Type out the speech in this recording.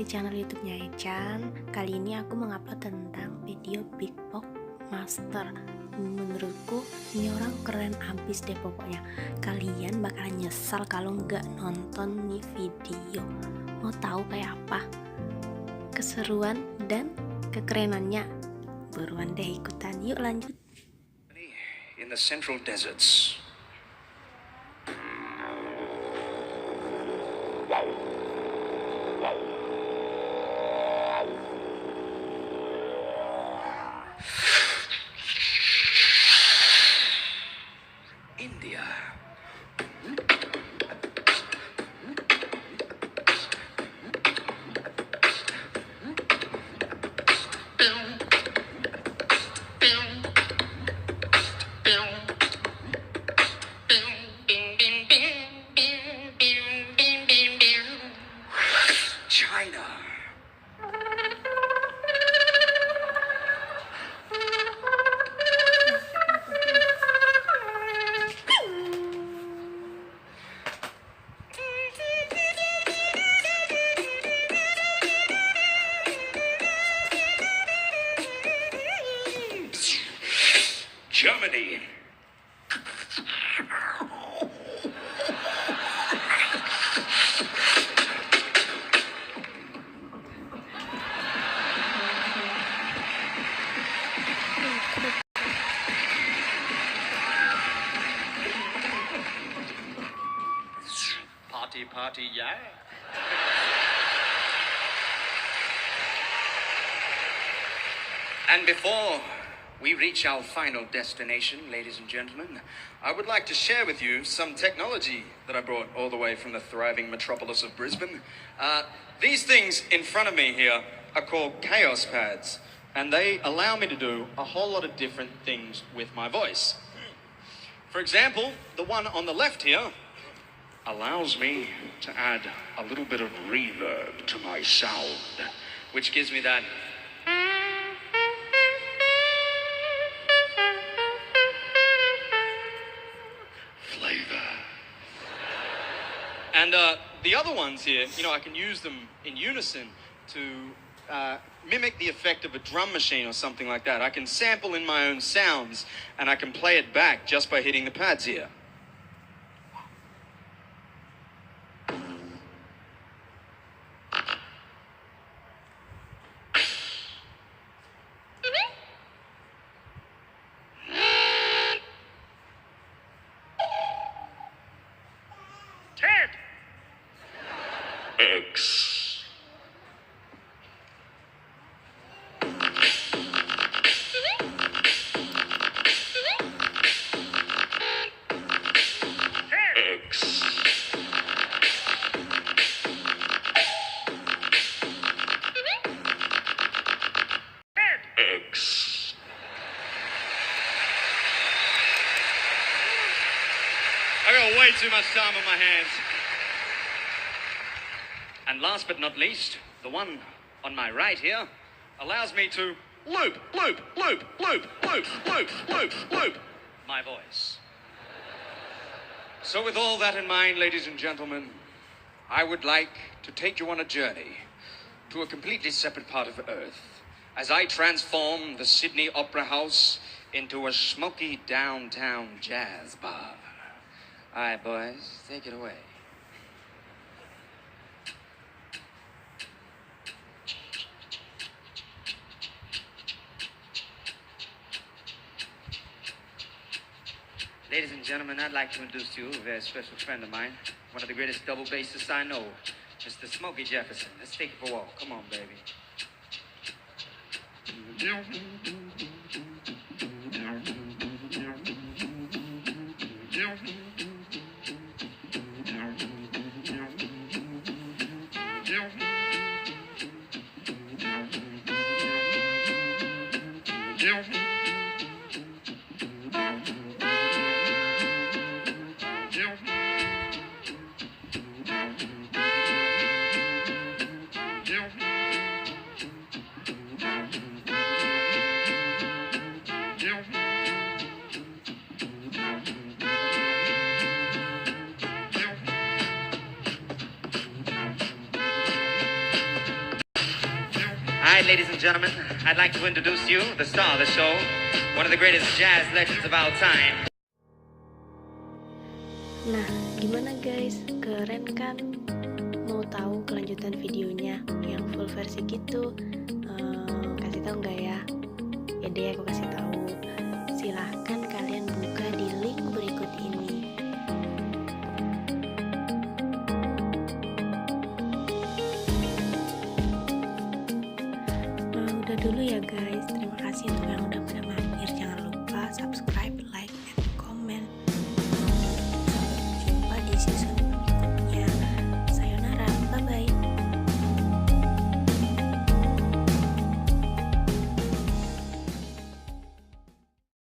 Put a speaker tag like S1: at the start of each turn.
S1: di channel YouTube-nya Echan. Kali ini aku mengupload tentang video Beatbox Master. Menurutku ini orang keren abis deh pokoknya. Kalian bakalan nyesal kalau nggak nonton nih video. Mau tahu kayak apa keseruan dan kekerenannya? Buruan deh ikutan, yuk lanjut.
S2: In the central deserts. India. China. Germany. Party, yeah. And before we reach our final destination, ladies and gentlemen, I would like to share with you some technology that I brought all the way from the thriving metropolis of Brisbane. These things in front of me here are called chaos pads, and they allow me to do a whole lot of different things with my voice. For example, the one on the left here allows me to add a little bit of reverb to my sound, which gives me that flavor. And the other ones here, I can use them in unison to mimic the effect of a drum machine or something like that. I can sample in my own sounds, and I can play it back just by hitting the pads here. X. X. X. I got way too much time on my hands. And last but not least, the one on my right here allows me to loop my voice. So with all that in mind, ladies and gentlemen, I would like to take you on a journey to a completely separate part of Earth as I transform the Sydney Opera House into a smoky downtown jazz bar. All right, boys, take it away. Ladies and gentlemen, I'd like to introduce to you a very special friend of mine, one of the greatest double bassists I know, Mr. Smokey Jefferson. Let's take it for a walk. Come on, baby.
S3: Alright, ladies and gentlemen, I'd like to introduce you, the star of the show, one of the greatest jazz legends of our time.
S1: Nah, gimana guys? Keren kan? Mau tahu kelanjutan videonya yang full versi gitu? Kasih tahu nggak ya? Ya deh, aku kasih tahu. Silahkan kalian buka di link berikut ini. Udah dulu ya guys.